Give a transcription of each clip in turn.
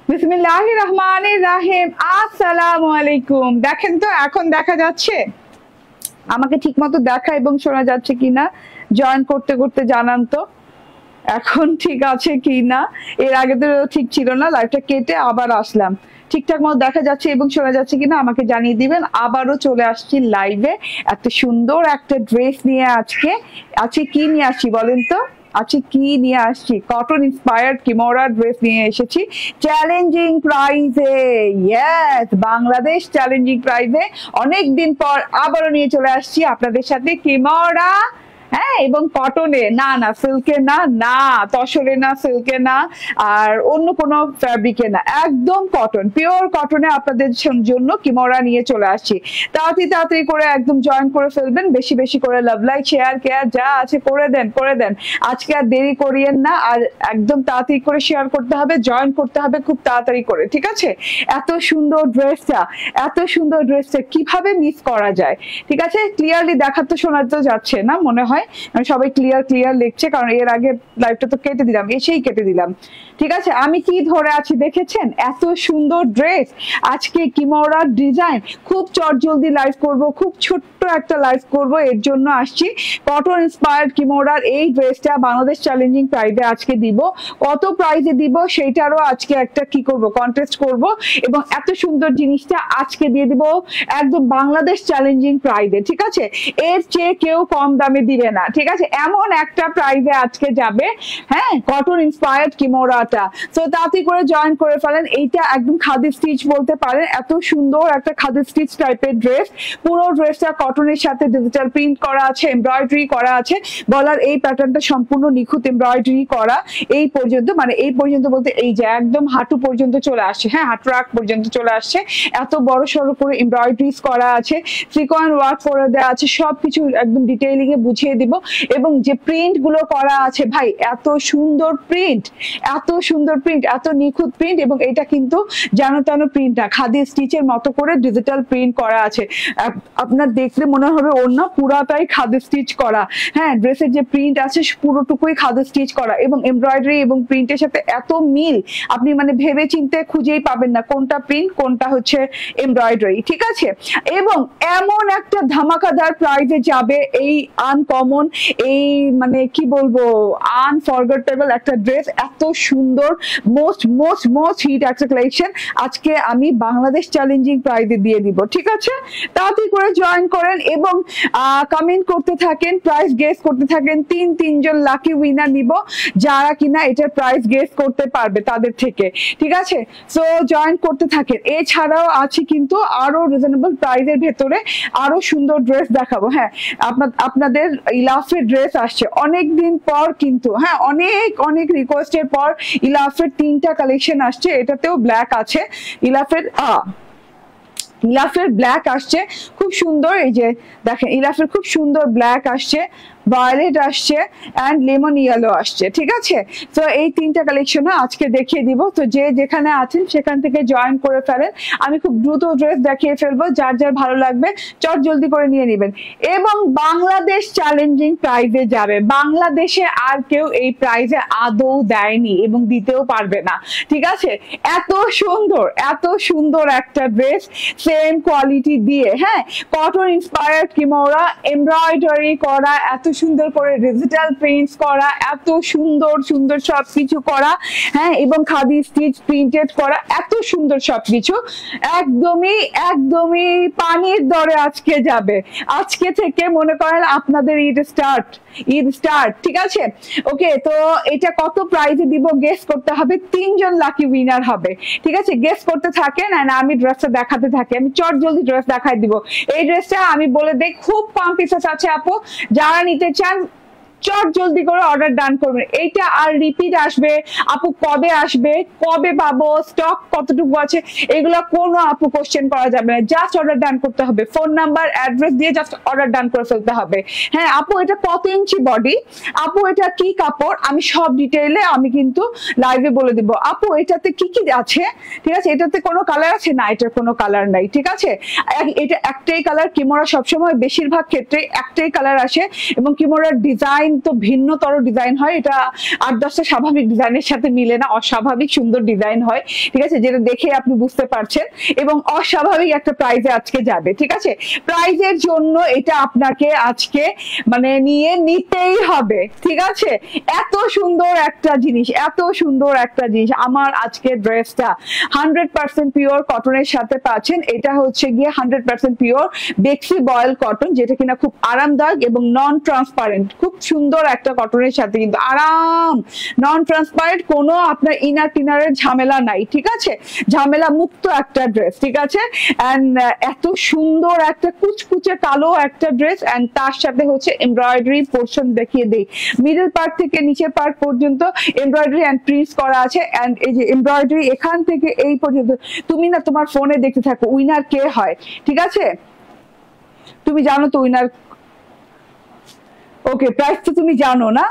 বিসমিল্লাহির রহমানির রহিম। আসসালামু আলাইকুম। দেখেন তো এখন দেখা যাচ্ছে, আমাকে ঠিকমতো দেখা এবং শোনা যাচ্ছে কিনা জয়েন করতে করতে জানান তো এখন ঠিক আছে কিনা। এর আগে তো ঠিক ছিল না, লাইভটা কেটে আবার আসলাম। ঠিকঠাক মতো দেখা যাচ্ছে এবং শোনা যাচ্ছে কিনা আমাকে জানিয়ে দিবেন। আবারও চলে আসছি লাইভে এত সুন্দর একটা ড্রেস নিয়ে। আজকে কি নিয়ে আসছি বলেন তো? কটন ইন্সপায়ার্ড কিমোরা ড্রেস নিয়ে এসেছি চ্যালেঞ্জিং প্রাইসে। ইয়েস, বাংলাদেশ চ্যালেঞ্জিং প্রাইসে অনেকদিন পর আবারও নিয়ে চলে আসছি আপনাদের সাথে কিমোরা। হ্যাঁ, এবং কটনে না সিল্কে না তসরে না সিল্কে না আর অন্য কোনো ফ্যাব্রিকে না, একদম কটন, পিওর কটনে আপনাদের জন্য কিমোরা নিয়ে চলে আসছি। তাড়াতাড়ি করে একদম জয়েন করে ফেলবেন, বেশি বেশি করে লাভ লাইক শেয়ার কেয়ার যা আছে করে দেন। আজকে আর দেরি করিয়েন না, আর একদম তাড়াতাড়ি করে শেয়ার করতে হবে, জয়েন করতে হবে খুব তাড়াতাড়ি করে, ঠিক আছে? এত সুন্দর ড্রেসটা কিভাবে মিস করা যায়? ঠিক আছে, ক্লিয়ারলি দেখাতে শোনাতে যাচ্ছে না মনে হয়, সবাই ক্লিয়ার লিখছে, কারণ এর আগে লাইভটা তো কেটে দিলাম। ঠিক আছে, আমি কি ধরে আছি দেখেছেন? এত সুন্দর ড্রেস, আজকে কিমোরার ডিজাইন, খুব চটজলদি লাইভ করব, খুব ছোট্ট একটা লাইভ করব, এর জন্য আসছি। কটন ইন্সপায়ার্ড কিমোরার এই ড্রেসটা বাংলাদেশ চ্যালেঞ্জিং প্রাইসে আজকে দিব। কত প্রাইসে দিব সেইটারও আজকে একটা কি করব, কন্টেস্ট করব, এবং এত সুন্দর জিনিসটা আজকে দিয়ে দিব একদম বাংলাদেশ চ্যালেঞ্জিং প্রাইসে। ঠিক আছে, এর চেয়ে কেউ কম দামে দিবে না, ঠিক আছে? এমন একটা প্রাইসে আজকে যাবে, হ্যাঁ, কটন ইন্সপায়ার্ড কিমোরাটা। তো তাড়াতাড়ি করে জয়েন করে ফেলেন। এইটা একদম খাদি স্টিচ বলতে পারেন, এত সুন্দর একটা খাদি স্টিচ টাইপের ড্রেস। পুরো ড্রেসটা কটনের সাথে ডিজিটাল প্রিন্ট করা আছে, এমব্রয়ডারি করা আছে। গলার এই প্যাটার্নটা সম্পূর্ণ নিখুঁত এমব্রয়ডারি করা। এই পর্যন্ত বলতে এই যে একদম হাঁটু পর্যন্ত চলে আসছে, হ্যাঁ, হাঁটু আগ পর্যন্ত চলে আসছে। এত বড় সড়ো করে এমব্রয়ডারিজ করা আছে, সিকোয়েন্স ওয়ার্ক করে দেওয়া আছে, সবকিছু একদম ডিটেইলিং এ বুঝিয়ে দিব। এবং যে প্রিন্ট গুলো করা আছে ভাই, এত সুন্দর প্রিন্ট, এত নিখুঁত প্রিন্ট। এবং এটা কিন্তু জানো তেন প্রিন্ট না, খাদি স্টিচের মতো করে ডিজিটাল প্রিন্ট করা আছে। আপনার দেখলে মনে হবে ওড়না পুরাটাই খাদি স্টিচ করা, হ্যাঁ, ড্রেসের যে প্রিন্ট আছে পুরোটুকুই খাদি স্টিচ করা। এবং এমব্রয়ডারি এবং প্রিন্টের সাথে এত মিল, আপনি মানে ভেবে চিন্তে খুঁজেই পাবেন না কোনটা প্রিন্ট কোনটা হচ্ছে এমব্রয়ডারি, ঠিক আছে? এবং এমন একটা ধামাকাদার প্রাইসে যাবে এই আনকমন, এই মানে কি বলবো, আনফরগেটেবল একটা ড্রেস, এত সুন্দর, মোস্ট হিট একটা কালেকশন আজকে আমি বাংলাদেশ চ্যালেঞ্জিং প্রাইসে দিয়ে দিব, ঠিক আছে? তাড়াতাড়ি করে জয়েন করেন এবং কমেন্ট করতে থাকেন, প্রাইস গেস করতে থাকেন। তিনজন লাকি উইনার নিব যারা কিনা এটার প্রাইস গেস করতে পারবে তাদের থেকে, ঠিক আছে? সো জয়েন করতে থাকেন। এছাড়াও আছে কিন্তু আরো রিজনেবল প্রাইসের ভেতরে আরো সুন্দর ড্রেস দেখাবো। হ্যাঁ, আপনাদের ইলাফের ড্রেস আসছে অনেকদিন পর কিন্তু, হ্যাঁ, অনেক রিকোয়েস্টের পর ইলাফের 3টা কালেকশন আসছে। এটাতেও ব্ল্যাক আছে, ইলাফের ব্ল্যাক আসছে খুব সুন্দর। এই যে দেখেন, ইলাফের খুব সুন্দর ব্ল্যাক আসছে, ভায়োলেট আসছে এন্ড লেমন ইয়েলো আসছে, ঠিক আছে? তো এই 3টা কালেকশন আজকে দেখিয়ে দিব। তো যে যেখানে আছেন সেখান থেকে জয়েন করে ফেলেন। আমি খুব দ্রুত ড্রেস দেখিয়ে ফেলবো, যার ভালো লাগবে চট জলদি করে নিয়ে নেবেন। এবং বাংলাদেশ চ্যালেঞ্জিং প্রাইজে যাবে, বাংলাদেশে আর কেউ এই প্রাইজে আদৌ দেয়নি এবং দিতেও পারবে না, ঠিক আছে? এত সুন্দর একটা ড্রেস, সেম কোয়ালিটি দিয়ে, হ্যাঁ, কটন ইন্সপায়ার্ড কিমোরা, এমব্রয়ডারি করা, এত সুন্দর করে ডিজিটাল প্রিন্টস করা, এত সুন্দর সবকিছু করা, হ্যাঁ, এবং খাদি স্টিচ প্রিন্টেড করা, এত সুন্দর সবকিছু একদমই পানির দরে আজকে যাবে। আজকে থেকে মনে করেন আপনাদের ঈদ স্টার্ট, ঠিক আছে? ওকে, তো এটা কত প্রাইসে দিব গেস করতে হবে। 3জন লাকি উইনার হবে, ঠিক আছে? গেস করতে থাকেন আর আমি ড্রেসটা দেখাতে থাকি। আমি চট জলদি ড্রেস দেখাই দিব। এই ড্রেসটা আমি বলে দেই খুব কম পিসেস আছে আপু, যারা নিতে চান চট জলদি করে অর্ডার ডান করবেন। এইটা আর রিপিট আসবে আপু, কবে আসবে, কবে পাবো, স্টক কতটুকু আছে, এগুলো কোনো আপু কোশ্চেন করা যাবে না। জাস্ট অর্ডার ডান করতে হবে, ফোন নাম্বার অ্যাড্রেস দিয়ে জাস্ট অর্ডার ডান করে ফেলতে হবে। হ্যাঁ আপু, এটা কত ইঞ্চি বডি, আপু এটা কি কাপড়, আমি সব ডিটেইলে আমি কিন্তু লাইভে বলে দিব। আপু এটাতে কি কি আছে, ঠিক আছে? এটাতে কোনো কালার আছে না? এটার কোনো কালার নাই, ঠিক আছে? এটা একটাই কালার। কিমোরা সবসময় বেশিরভাগ ক্ষেত্রে একটাই কালার আসে এবং কিমোরার ডিজাইন ডিজাইন তো ভিন্নতর ডিজাইন হয়, এটা 8-10টা স্বাভাবিক ডিজাইনের সাথে মিলে না, অস্বাভাবিক সুন্দর ডিজাইন হয়, ঠিক আছে, যেটা দেখে আপনি বুঝতে পারছেন, এবং অস্বাভাবিক একটা প্রাইজে আজকে যাবে, ঠিক আছে। প্রাইজের জন্য এটা আপনাকে আজকে মানে নিয়ে নিতেই হবে, ঠিক আছে। এত সুন্দর একটা জিনিস, এত সুন্দর একটা জিনিস। আমার আজকে ড্রেসটা 100% পিওর কটনের সাথে পাচ্ছেন। এটা হচ্ছে গিয়ে 100% পিওর বেক্সি বয়েল কটন, যেটা কিনা খুব আরামদায়ক এবং নন ট্রান্সপারেন্ট, খুব সুন্দর একটা কটনের সাথে কিন্তু আরাম, নন ট্রান্সপারেন্ট, কোনো আপনার ইনার টিনারের ঝামেলা নাই, ঠিক আছে, ঝামেলা মুক্ত একটা ড্রেস, ঠিক আছে। এন্ড এত সুন্দর একটা কুচকুচে কালো একটা ড্রেস, এন্ড তার সাথে হচ্ছে এমব্রয়ডারি পোর্শন দেখিয়ে দেই, মিডল পার্ট থেকে নিচের পার্ট পর্যন্ত এমব্রয়ডারি এন্ড প্রিন্টস করা আছে। এন্ড এই যে এমব্রয়ডারি এখান থেকে এই পর্যন্ত, তুমি না তোমার ফোনে দেখতে থাকো উইনার কে হয়, ঠিক আছে, তুমি জানো তো উইনার, ওকে, প্রাইস তো তুমি জানো না,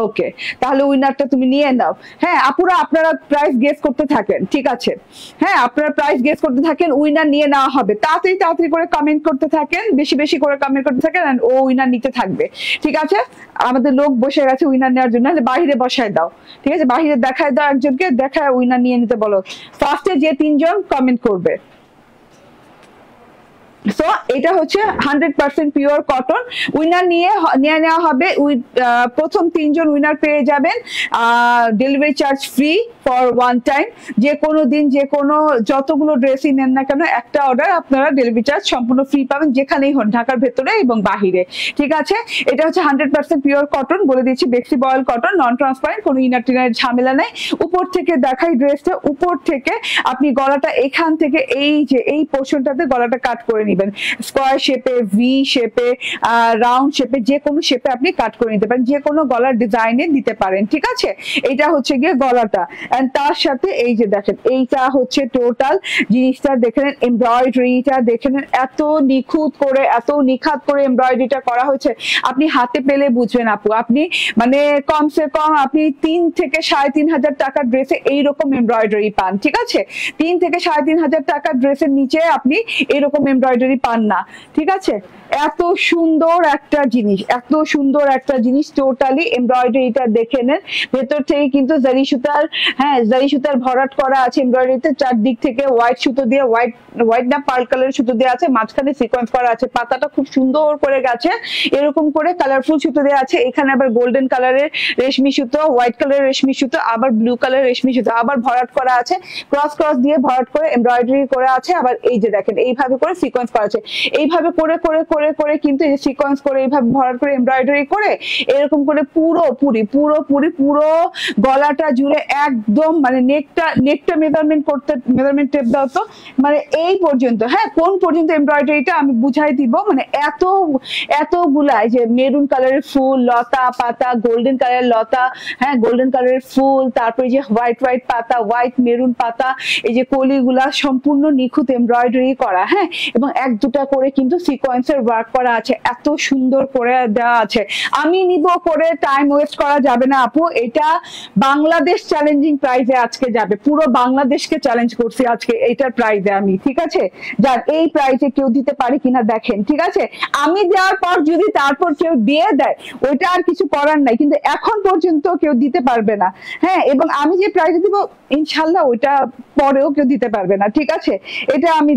ওকে, তাহলে উইনারটা তুমি নিয়ে নাও। হ্যাঁ আপুরা, আপনারা প্রাইস গেস করতে থাকেন, ঠিক আছে, হ্যাঁ আপনারা প্রাইস গেস করতে থাকেন, উইনার নিয়ে নেওয়া হবে। তাড়াতাড়ি তাড়াতাড়ি করে কমেন্ট করতে থাকেন, বেশি বেশি করে কমেন্ট করতে থাকেন, ও উইনার নিতে থাকবে, ঠিক আছে। আমাদের লোক বসে গেছে উইনার নেওয়ার জন্য, বাইরে বসায় দাও, ঠিক আছে, বাইরে দেখায় দাও, একজনকে দেখায় উইনার নিয়ে নিতে বলো। ফার্স্টে যে 3 জন কমেন্ট করবে। সো এটা হচ্ছে 100% পিওর কটন, উইনার নিয়ে নেওয়া হবে। প্রথম 3 জন উইনার পেয়ে যাবেন delivery charge free for one time. যে কোনো দিন যে কোনো যতগুলো ড্রেসই নেন না কেন, একটা অর্ডার আপনারা ডেলিভারি চার্জ সম্পূর্ণ ফ্রি পাবেন, যেখানেই হন, ঢাকার ভেতরে এবং বাহিরে, ঠিক আছে। এটা হচ্ছে 100% পিওর কটন, বলে দিচ্ছি বেক্সি বয়েল কটন, নন ট্রান্সপারেন্ট, কোনো ইনার টিনার ঝামেলা নাই। উপর থেকে দেখাই ড্রেসটা, উপর থেকে আপনি গলাটা এখান থেকে এই যে এই পোর্শনটাতে গলাটা কাট করে নিবেন, স্কোয়ার শেপে, ভি শেপে, রাউন্ড শেপে, যে কোনো শেপে আপনি কাট করে নিতে পারেন, যে কোনো গলার ডিজাইনে দিতে পারেন, ঠিক আছে। এটা হচ্ছে গিয়ে গলাটা, এন্ড তার সাথে এই যে দেখেন, এইটা হচ্ছে টোটাল জিনিসটা দেখে নেন, এমব্রয়ডারিটা দেখে নেন, এত নিখুঁত করে, এত নিখাত করে এমব্রয়ডারিটা করা হয়েছে, আপনি হাতে পেলে বুঝবেন আপু, আপনি মানে কমসে কম আপনি 3 থেকে 3,500 টাকার ড্রেসে এইরকম এমব্রয়ডারি পান, ঠিক আছে। 3 থেকে 3,500 টাকার ড্রেসের নিচে আপনি এরকম এমব্রয়ডারি পান না, ঠিক আছে। এত সুন্দর একটা জিনিস, এত সুন্দর একটা জিনিস, টোটালি এমব্রয়ডারিটা দেখে নেন, ভেতর থেকে কিন্তু জারি সুতার, হ্যাঁ জারি সুতার ভরাট করা আছে এমব্রয়ডারিতে, চারদিক থেকে হোয়াইট সুতো দিয়ে, হোয়াইট না পার্ল কালারের সুতো দিয়ে আছে, মাঝখানে সিকোয়েন্স করা আছে, পাতাটা খুব সুন্দর করে গেছে, এরকম করে কালারফুল সুতো দিয়ে আছে, এখানে আবার গোল্ডেন কালারের রেশমি সুতো, হোয়াইট কালারের রেশমি সুতো, আবার ব্লু কালারের রেশমি সুতো, আবার ভরাট করা আছে, ক্রস ক্রস দিয়ে ভরাট করে এমব্রয়ডারি করা আছে, আবার এই যে দেখেন এইভাবে করে সিকোয়েন্স করা আছে, এইভাবে করে করে করে করে কিন্তু এই যে সিকোয়েন্স করে এইভাবে ভরাট করে এমব্রয়ডারি করে এরকম করে পুরো গলাটা জুড়ে একদম মানে নেকটা মেজারমেন্ট টেপ দাও তো, মানে এই পর্যন্ত, হ্যাঁ কোন পর্যন্ত এমব্রয়ডারিটা আমি বুঝাই দিব, মানে এতগুলাই যে মেরুন কালারের ফুল, লতা পাতা, গোল্ডেন কালারের লতা, হ্যাঁ গোল্ডেন কালারের ফুল, তারপরে যে হোয়াইট পাতা, হোয়াইট মেরুন পাতা, এই যে কলিগুলা সম্পূর্ণ নিখুঁত এমব্রয়ডারি করা, হ্যাঁ, এবং 1-2টা করে কিন্তু সিকোয়েন্সের ওয়ার্ক করা আছে, এত সুন্দর করে দেওয়া আছে। আমি নিব করে টাইম ওয়েস্ট করা যাবে না আপু, এটা বাংলাদেশ চ্যালেঞ্জিং প্রাইজে আজকে যাবে, পুরো বাংলাদেশকে চ্যালেঞ্জ করছি আজকে এইটার প্রাইজে আমি, ঠিক আছে। যার এই প্রাইজে কেউ দিতে পারে কিনা দেখেন, ঠিক আছে। আমি দেওয়ার পর যদি তারপর কেউ দিয়ে দেয় ওইটা আর কিছু করার নাই, কিন্তু এখন পর্যন্ত কেউ দিতে পারবে না, হ্যাঁ, এবং আমি যে প্রাইজে দিব ইনশাল্লাহ ওইটা পরেও কেউ দিতে পারবে না, ঠিক আছে। এটা আমি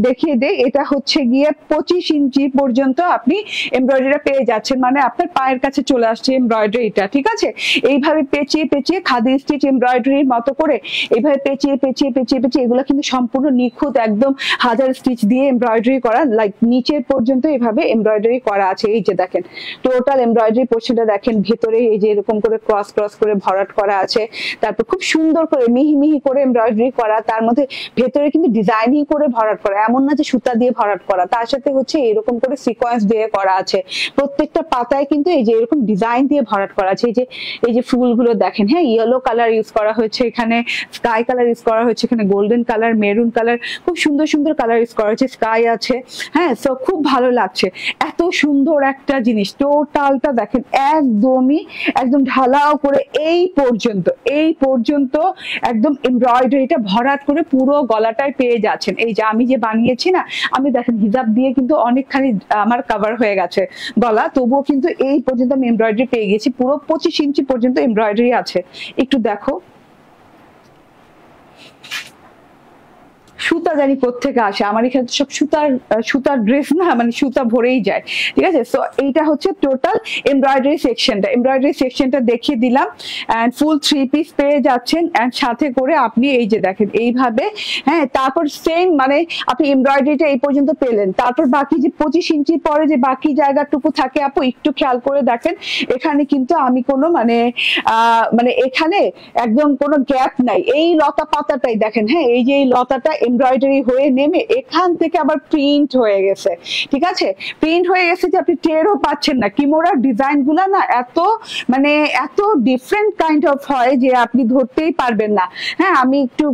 দেখিয়ে দেই, এটা হচ্ছে গিয়ে 25 ইঞ্চি পর্যন্ত আপনি এমব্রয়ডারিটা পেয়ে যাচ্ছেন, মানে আপনার পায়ের কাছে চলে আসছে এমব্রয়ডারিটা, ঠিক আছে। এইভাবে পেঁচিয়ে খাদি স্টিচ এমব্রয়ডারির মতো করে এইভাবে পেঁচিয়ে এগুলো কিন্তু সম্পূর্ণ নিখুঁত, একদম 1000 স্টিচ দিয়ে এমব্রয়ডারি করা, লাইক নিচের পর্যন্ত এইভাবে এমব্রয়ডারি করা আছে, এই যে দেখেন টোটাল এমব্রয়ডারি পোর্শনটা দেখেন, ভেতরে এই যে এরকম করে ক্রস করে ভরাট করা আছে, তারপর খুব সুন্দর করে মিহি করে এমব্রয়ডারি করা, তার মধ্যে ভেতরে কিন্তু ডিজাইনিং করে ভরাট করা, এমন না যে সুতা দিয়ে ভরাট করা, তার সাথে হচ্ছে এরকম করে সিকোয়েন্স দিয়ে করা আছে, প্রত্যেকটা পাতায় কিন্তু এই যে এরকম ডিজাইন দিয়ে ভরাট করা আছে, এই যে ফুলগুলো দেখেন, হ্যাঁ ইয়েলো কালার ইউজ করা হয়েছে, এখানে স্কাই কালার ইউজ করা হয়েছে, এখানে গোল্ডেন কালার, মেরুন কালার, খুব সুন্দর কালার ইউজ করা হয়েছে, স্কাই আছে, হ্যাঁ সো খুব ভালো লাগছে। এত সুন্দর একটা জিনিস, টোটালটা দেখেন একদম ঢালাও করে এই পর্যন্ত একদম এমব্রয়ডারিটা ভরাট করে পুরো গলাটায় পেয়ে যাচ্ছেন। এই যে আমি যে বানিয়েছি না, আমি আমি দেখেন হিজাব দিয়ে কিন্তু অনেকখানি আমার কভার হয়ে গেছে গলা, তবুও কিন্তু এই পর্যন্ত আমি এমব্রয়ডারি পেয়ে গেছি, পুরো 25 ইঞ্চি পর্যন্ত এমব্রয়ডারি আছে। একটু দেখো, সুতা জানি কোত্থেকে আসে, আমার এখানে সব সুতার ড্রেস না, মানে সুতা ভরেই যায়, ঠিক আছে। সো এইটা হচ্ছে টোটাল এমব্রয়ডারি সেকশনটা দেখিয়ে দিলাম। এন্ড ফুল 3 পিস পেয়ে যাচ্ছেন, এন্ড সাথে করে আপনি এই যে দেখেন এইভাবে, হ্যাঁ। তারপর সেম মানে আপনি এমব্রয়ডারিটা এই পর্যন্ত পেলেন, তারপর বাকি যে 25 ইঞ্চি পরে যে বাকি জায়গাটুকু থাকে আপু একটু খেয়াল করে দেখেন, এখানে কিন্তু আমি কোনো মানে এখানে একদম কোনো গ্যাপ নাই, এই লতা পাতাটাই দেখেন, হ্যাঁ, এই যে এই লতাটা এমব্রয়ডারি হয়ে নেমে এখান থেকে আবার প্রিন্ট হয়ে গেছে, ঠিক আছে। প্রিন্ট হয়ে গেছে যে আপনি টেরও পাচ্ছেন না। কিমোরার ডিজাইন গুলা না এত এত ডিফারেন্ট কাইন্ড অফ হয় যে আপনি ধরতেই পারবেন না। হ্যাঁ, আমি একটু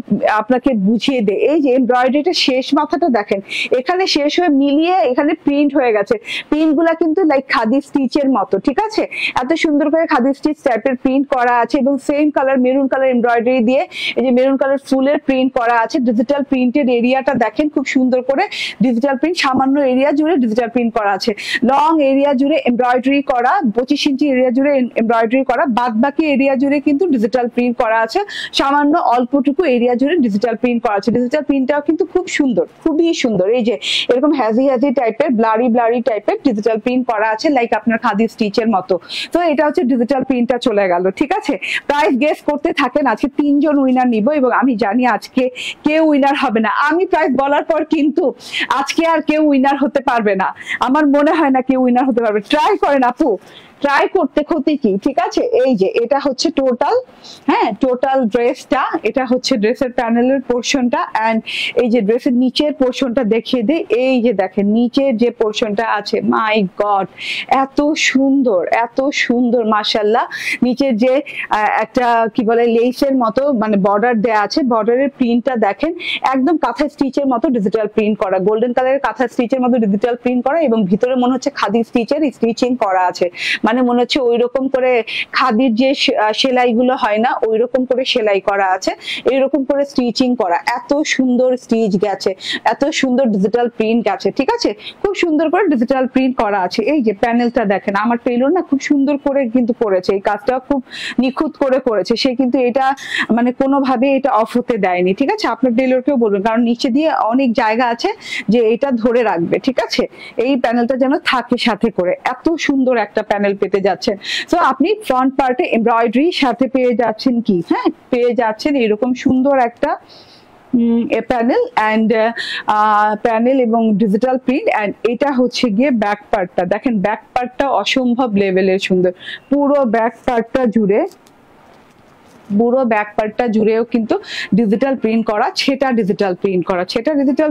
আপনাকে বুঝিয়ে দেই। এই যে এমব্রয়ডারিটা শেষ মাথাটা দেখেন, এখানে শেষ হয়ে মিলিয়ে এখানে প্রিন্ট হয়ে গেছে। প্রিন্ট গুলা কিন্তু লাইক খাদি স্টিচের মতো, ঠিক আছে। এত সুন্দর করে খাদি স্টিচ টাইপের প্রিন্ট করা আছে, এবং same colour maroon colour embroidery দিয়ে এই যে মেরুন কালার ফুলের প্রিন্ট করা আছে। ডিজিটাল প্রিন্টের এরিয়াটা দেখেন, খুব সুন্দর করে ডিজিটাল প্রিন্ট, সামান্য এরিয়া জুড়ে ডিজিটাল প্রিন্ট করা আছে, লং এরিয়া জুড়ে এমব্রয়ডারি করা, 25 ইঞ্চি এরিয়া জুড়ে এমব্রয়ডারি করা, বাদ বাকি এরিয়া জুড়ে কিন্তু ডিজিটাল প্রিন্ট করা আছে, সামান্য অল্পটুকু এরিয়া জুড়ে ডিজিটাল প্রিন্ট করা আছে। ডিজিটাল প্রিন্টটাও কিন্তু খুব সুন্দর, খুবই সুন্দর। এই যে এরকম হ্যাজি টাইপের ব্লারি টাইপের ডিজিটাল প্রিন্ট করা আছে, লাইক আপনার খাদি স্টিচের মতো। তো এটা হচ্ছে ডিজিটাল প্রিন্টটা চলে গেল, ঠিক আছে। প্রাইস গেস করতে থাকেন, আজকে 3 জন উইনার নিব, এবং আমি জানি আজকে কেউ উইনার হবে না। আমি প্রাইস বলার পর কিন্তু আজকে আর কেউ উইনার হতে পারবে না, আমার মনে হয় না কেউ উইনার হতে পারবে। ট্রাই করেন আপু, ট্রাই করতে ক্ষতি কি, ঠিক আছে। এই যে এটা হচ্ছে টোটাল, হ্যাঁ, টোটাল ড্রেসটা, এটা হচ্ছে ড্রেসের প্যানেলের পোর্শনটা, এন্ড এই যে ড্রেসের নিচের পোর্শনটা দেখিয়ে দিই। এই যে দেখেন নিচের যে পোর্শনটা আছে, মাই গড এত সুন্দর মাশাআল্লাহ। নিচের যে একটা কি বলে লেসের মতো মানে বর্ডার দেয়া আছে, বর্ডারের প্রিন্টটা দেখেন একদম কাঁথা স্টিচের মতো ডিজিটাল প্রিন্ট করা, গোল্ডেন কালারের কাঁথা স্টিচের মতো ডিজিটাল প্রিন্ট করা, এবং ভিতরে মনে হচ্ছে খাদি স্টিচের স্টিচিং করা আছে, মানে মনে হচ্ছে ওই রকম করে খাদির যে সেলাইগুলো হয় না ওই রকম করে সেলাই করা আছে, এইরকম করে স্টিচিং করা। এত সুন্দর স্টিচ গেছে, এত সুন্দর ডিজিটাল প্রিন্ট গেছে, ঠিক আছে। খুব সুন্দর করে ডিজিটাল প্রিন্ট করা আছে। এই যে প্যানেলটা দেখেন, আমার টেইলর না খুব সুন্দর করে কিন্তু করেছে, এই কাজটা খুব নিখুঁত করে করেছে সে, কিন্তু এটা মানে কোনোভাবে এটা অফ হতে দেয়নি, ঠিক আছে। আপনার টেইলরকেও বলবেন, কারণ নিচে দিয়ে অনেক জায়গা আছে যে এটা ধরে রাখবে, ঠিক আছে। এই প্যানেলটা যেন থাকে সাথে করে, এত সুন্দর একটা প্যানেল পেতে যাচ্ছেন। তো আপনি ফ্রন্ট পার্টে এমব্রয়ডারি সাথে পেয়ে যাচ্ছেন কি, হ্যাঁ, পেয়ে যাচ্ছেন এরকম সুন্দর একটা প্যানেল এবং ডিজিটাল প্রিন্ট। এন্ড এটা হচ্ছে গিয়ে ব্যাক পার্টটা দেখেন, ব্যাক পার্টটা অসম্ভব লেভেলের সুন্দর, পুরো ব্যাক পার্টটা জুড়ে জুড়েও কিন্তু ডিজিটাল প্রিন্ট করা, সেটা ডিজিটাল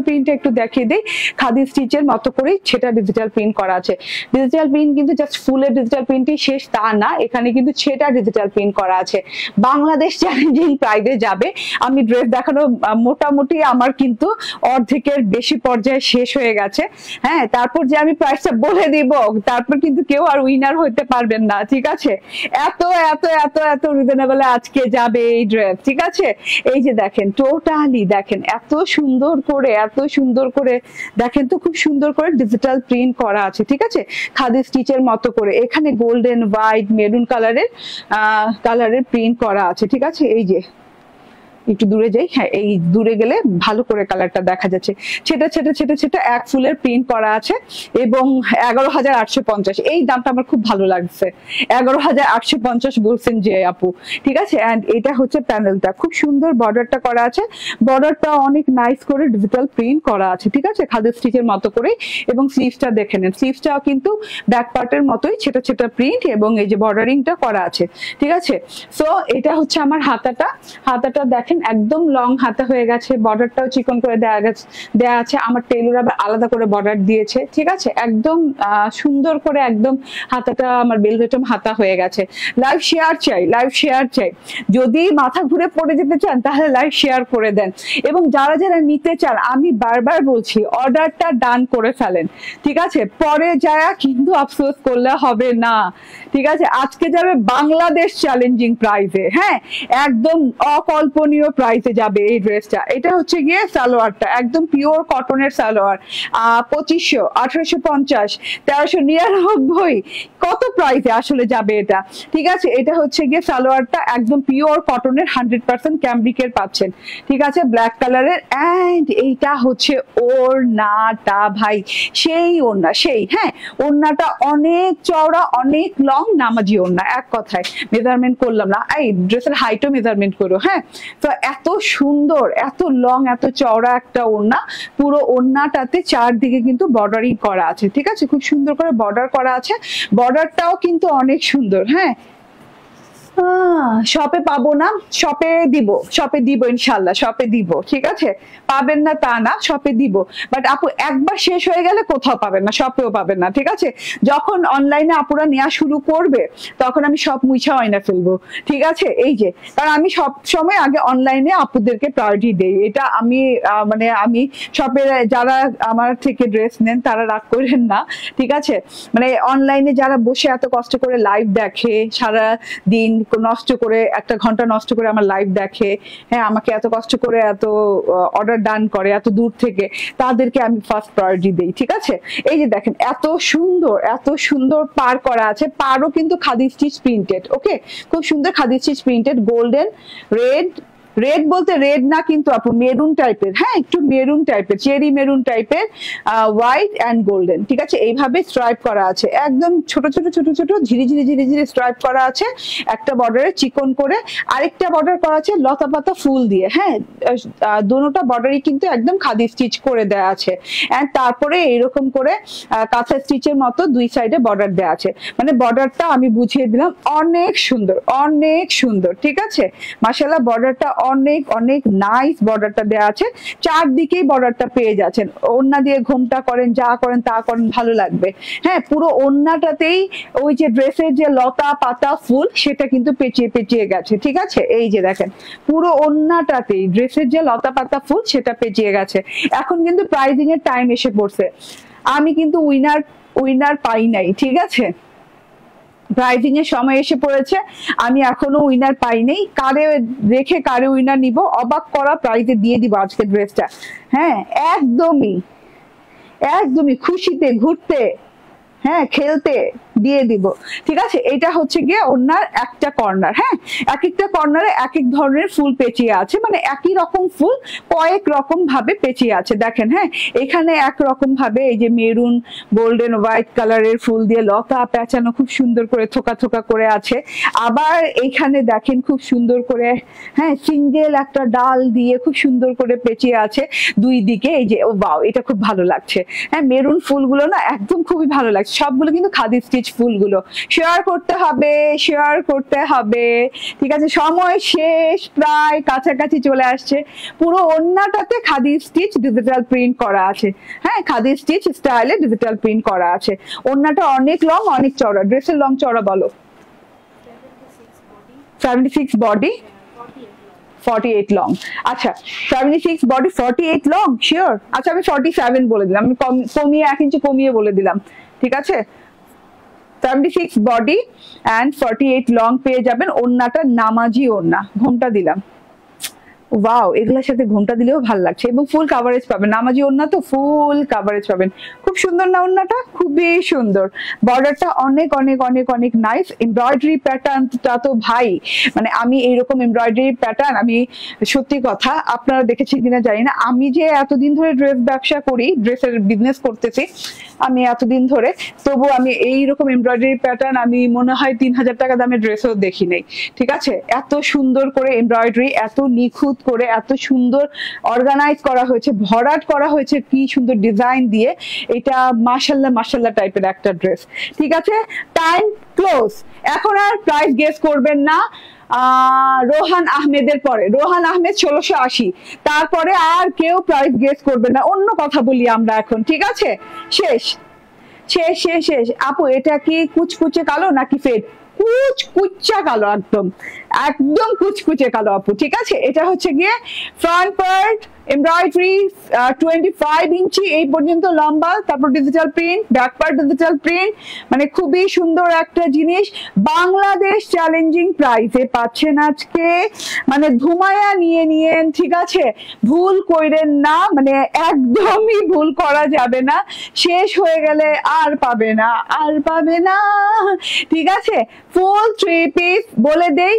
প্রিন্টটা একটু দেখিয়ে দেই। খাদি স্টিচের মতো করে সেটা ডিজিটাল প্রিন্ট করা আছে। ডিজিটাল প্রিন্ট কিন্তু জাস্ট ফুলের ডিজিটাল প্রিন্টই শেষ তা না, এখানে কিন্তু সেটা ডিজিটাল প্রিন্ট করা আছে। বাংলাদেশ চ্যালেঞ্জিং প্রাইজে যাবে। আমি ড্রেস দেখানো মোটামুটি আমার কিন্তু অর্ধেকের বেশি পর্যায়ে শেষ হয়ে গেছে, হ্যাঁ। তারপর যে আমি প্রাইসটা বলে দিব, তারপর কিন্তু কেউ আর উইনার হইতে পারবেন না, ঠিক আছে। এত এত এত এত রিজনেবল আজকে যাবে এই ড্রেস, ঠিক আছে। এই যে দেখেন টোটালি দেখেন এত সুন্দর করে দেখেন তো, খুব সুন্দর করে ডিজিটাল প্রিন্ট করা আছে, ঠিক আছে, খাদি স্টিচের মতো করে। এখানে গোল্ডেন হোয়াইট মেরুন কালারের প্রিন্ট করা আছে, ঠিক আছে। এই যে একটু দূরে যাই, হ্যাঁ, এই দূরে গেলে ভালো করে কালারটা দেখা যাচ্ছে। ছেটা এক ফুলের প্রিন্ট করা আছে, এবং 11,850, এই দামটা আমার খুব ভালো লাগছে। 11,850 বলছেন যে আপু, ঠিক আছে। এন্ড এটা হচ্ছে প্যানেলটা, খুব সুন্দর বর্ডারটা করা আছে, বর্ডারটা অনেক নাইস করে ডিজিটাল প্রিন্ট করা আছে, ঠিক আছে, খাদি স্টিচের মতো করে। এবং স্লিভসটা দেখে নেন, স্লিভসটাও কিন্তু ব্যাক পার্টের মতোই ছেটা প্রিন্ট, এবং এই যে বর্ডারিংটা করা আছে, ঠিক আছে। সো এটা হচ্ছে আমার হাতাটা দেখেন একদম লং হাতা হয়ে গেছে, বর্ডারটাও চিকন করে দেয়া আছে। আমার টেইলর আবার আলাদা করে বর্ডার দিয়েছে, ঠিক আছে, একদম সুন্দর করে একদম হাতাটা আমার বেলভেটম হাতা হয়ে গেছে। লাইভ শেয়ার চাই, যদি মাথা ঘুরে পড়ে যেতে চান তাহলে লাইভ শেয়ার করে দেন, এবং যারা নিতে চান আমি বারবার বলছি অর্ডারটা ডান করে ফেলেন, ঠিক আছে। পরে যায় কিন্তু আফসোস করলে হবে না, ঠিক আছে, আজকে যাবে বাংলাদেশ চ্যালেঞ্জিং প্রাইসে। হ্যাঁ, একদম অকল্পনীয় প্রাইসে যাবে এই ড্রেসটা। এটা হচ্ছে গিয়ে সালোয়ারটা একদম পিওর কটনের সালোয়ার, 2500, 1850, 1399, কত প্রাইসে আসলে যাবে এটা। ঠিক আছে, এটা হচ্ছে গিয়ে সালোয়ারটা একদম পিওর কটনের 100% ক্যামব্রিকের পাচ্ছেন। ঠিক আছে, ব্ল্যাক কালারের। এন্ড এইটা হচ্ছে ওড়নাটা ভাই, সেই ওড়না সেই। হ্যাঁ, ওড়নাটা অনেক চওড়া, অনেক লং, নামাজি ওড়না, এক কথায়। মেজারমেন্ট করলাম না, এই ড্রেসের হাইটও মেজারমেন্ট করো। হ্যাঁ, তো এত সুন্দর, এত লং, এত চওড়া একটা ওড়না। পুরো ওড়নাটাতে চারদিকে কিন্তু বর্ডারিং করা আছে। ঠিক আছে, খুব সুন্দর করে বর্ডার করা আছে, বর্ডারটাও কিন্তু অনেক সুন্দর। হ্যাঁ, শপে পাবো না, শপে দিব ইনশাল্লাহ, শপে দিব। ঠিক আছে, পাবেন না তা না, শপে দিব। বাট আপু একবার শেষ হয়ে গেলে কোথাও পাবেন না, শপেও পাবেন না। ঠিক আছে, যখন অনলাইনে আপুরা নেওয়া শুরু করবে তখন আমি সব মুছা হয় না ফেলবো। ঠিক আছে, এই যে, কারণ আমি সব সময় আগে অনলাইনে আপুদেরকে প্রায়োরিটি দেই। এটা আমি মানে আমি শপে যারা আমার থেকে ড্রেস নেন তারা রাগ করেন না। ঠিক আছে, মানে অনলাইনে যারা বসে এত কষ্ট করে লাইভ দেখে, সারা দিন নষ্ট করে, 1 ঘন্টা নষ্ট করে আমার লাইভ দেখে, হ্যাঁ, আমাকে এত কষ্ট করে এত অর্ডার ডান করে এত দূর থেকে, তাদেরকে আমি ফার্স্ট প্রায়োরিটি দেই। ঠিক আছে, এই যে দেখেন এত সুন্দর, এত সুন্দর পার করা আছে, পারও কিন্তু খাদি স্টিচ প্রিন্টেড। ওকে, খুব সুন্দর khadi stitch printed, golden red, red বলতে রেড না কিন্তু আপু, মেরুন টাইপের। হ্যাঁ, একটু মেরুন টাইপের, চেরি মেরুন টাইপের, হোয়াইট এন্ড গোল্ডেন। ঠিক আছে, এইভাবে স্ট্রাইপ করা আছে, একদম ছোট ছোট ছোট ছোট ঝিরি ঝিরি ঝিরি ঝিরি স্ট্রাইপ করা আছে। একটা বর্ডারে চিকন করে, আরেকটা বর্ডার করা আছে লতা পাতা ফুল দিয়ে। হ্যাঁ, দুটোটা বর্ডারই কিন্তু একদম খাদি স্টিচ করে দেওয়া আছে। এন্ড তারপরে এইরকম করে কাঁথা স্টিচের মতো 2 সাইডে বর্ডার দেওয়া আছে। মানে বর্ডারটা আমি বুঝিয়ে দিলাম, অনেক সুন্দর, অনেক সুন্দর। ঠিক আছে, মাশাআল্লাহ, বর্ডারটা অনেক অনেক নাইস বর্ডারটা দেওয়া আছে, চারদিকেই বর্ডারটা পেয়ে যাচ্ছেন। ওড়না দিয়ে ঘোমটা করেন, যা করেন তা করেন, ভালো লাগবে। হ্যাঁ, পুরো ওড়নাটাতেই ওই যে ড্রেসের যে লতা পাতা ফুল সেটা কিন্তু পেঁচিয়ে পেঁচিয়ে গেছে। ঠিক আছে, এই যে দেখেন পুরো ওড়নাটাতেই ড্রেসের যে লতা পাতা ফুল সেটা পেঁচিয়ে গেছে। এখন কিন্তু প্রাইজিং এর টাইম এসে পড়ছে, আমি কিন্তু উইনার পাই নাই। ঠিক আছে, প্রাইজিং এর সময় এসে পড়েছে, আমি এখনো উইনার পাইনি। কারে রেখে কারে উইনার নিব, অবাক করা প্রাইজে দিয়ে দিব আজকে ড্রেসটা। হ্যাঁ, একদমই একদমই খুশিতে ঘুরতে, হ্যাঁ, খেলতে দিয়ে দিব। ঠিক আছে, এটা হচ্ছে গিয়ে ওনার একটা কর্নার। হ্যাঁ, এক একটা কর্নারে এক এক ধরনের ফুল পেঁচিয়ে আছে, মানে একই রকম ফুল কয়েক রকম ভাবে পেঁচিয়ে আছে। দেখেন, হ্যাঁ, এখানে একরকম ভাবে এই যে মেরুন গোল্ডেন হোয়াইট কালারের ফুল দিয়ে লতা পেঁচানো খুব সুন্দর করে থোকা থোকা করে আছে। আবার এইখানে দেখেন খুব সুন্দর করে, হ্যাঁ, সিঙ্গেল একটা ডাল দিয়ে খুব সুন্দর করে পেঁচিয়ে আছে দুই দিকে। এই যে, ও বাও, এটা খুব ভালো লাগছে। হ্যাঁ, মেরুন ফুলগুলো না একদম খুবই ভালো লাগছে, সবগুলো কিন্তু খাদি স্টিচ ফুলগুলো। শেয়ার করতে হবে, শেয়ার করতে হবে। ঠিক আছে, সময় শেষ, প্রায় কাছাকাছি চলে আসছে। পুরো ওড়নাটাতে খাদি স্টিচ ডিজিটাল প্রিন্ট করা আছে। হ্যাঁ, খাদি স্টিচ স্টাইলে ডিজিটাল প্রিন্ট করা আছে। ওড়নাটা অনেক লং, অনেক চওড়া। ড্রেসের লং চওড়া বলো? 76 বডি, 48 লং। আচ্ছা, 76 বডি, 48 লং, শিওর? আচ্ছা, আমি 47 বলে দিলাম, আমি কমিয়ে 1 ইঞ্চি কমিয়ে বলে দিলাম। ঠিক আছে, 76 বডি এন্ড 48 লং পেয়ে যাবেন। ওড়নাটা নামাজি ওড়না, ঘোমটা দিলাম। ওয়াও, এগুলোর সাথে ঘোমটা দিলেও ভালো লাগছে, এবং ফুল কাভারেজ পাবেন। নামাজি ওড়না তো ফুল কাভারেজ পাবেন। খুব সুন্দর না ওড়নাটা? খুবই সুন্দর। বর্ডারটা অনেক অনেক অনেক অনেক নাইস। এমব্রয়ডারি প্যাটার্নটা তো ভাই, মানে আমি এইরকম এমব্রয়ডারি প্যাটার্ন, আমি সত্যি কথা আপনারা দেখেছেন কিনা জানি না, আমি যে এতদিন ধরে ড্রেস ব্যবসা করি, ড্রেসের বিজনেস করতেছি আমি এতদিন ধরে, তবু আমি এইরকম এমব্রয়ডারি প্যাটার্ন আমি মনে হয় 3000 টাকা দামের ড্রেসও দেখি নাই। ঠিক আছে, এত সুন্দর করে এমব্রয়ডারি, এত নিখুঁত করে, এত সুন্দর অর্গানাইজ করা হয়েছে, ভরাট করা হয়েছে কি সুন্দর ডিজাইন দিয়ে। এটা মাশাআল্লাহ মাশাআল্লাহ টাইপের একটা ড্রেস। ঠিক আছে, টাইম ক্লোজ। এখন আর প্রাইস গেস করবেন না। রোহান আহমেদের পরে, রোহান আহমেদ 1680, তারপরে আর কেউ প্রাইস গেস করবে না। অন্য কথা বলি আমরা এখন। ঠিক আছে, শেষ শেষ শেষ শেষ। আপু, এটা কি কুচকুচে কালো নাকি ফেড? কুচকুচা কালো একদম। একদম কুচকুচে কালো আপু, ঠিক আছে। এটা হচ্ছে গিয়ে ফ্রন্ট পার্ট এমব্রয়ডারি 25 ইঞ্চি এই পর্যন্ত লম্বা, তারপর digital print, back part digital print, মানে খুবই সুন্দর একটা জিনিস। বাংলাদেশ চ্যালেঞ্জিং প্রাইসে পাচ্ছেন আজকে, মানে ধুমায়া নিয়ে নিয়েন, ঠিক আছে, ভুল কইরেন না, মানে একদমই ভুল করা যাবে না, শেষ হয়ে গেলে আর পাবে না, আর পাবে না, ঠিক আছে। ফুল 3 পিস বলে দেই,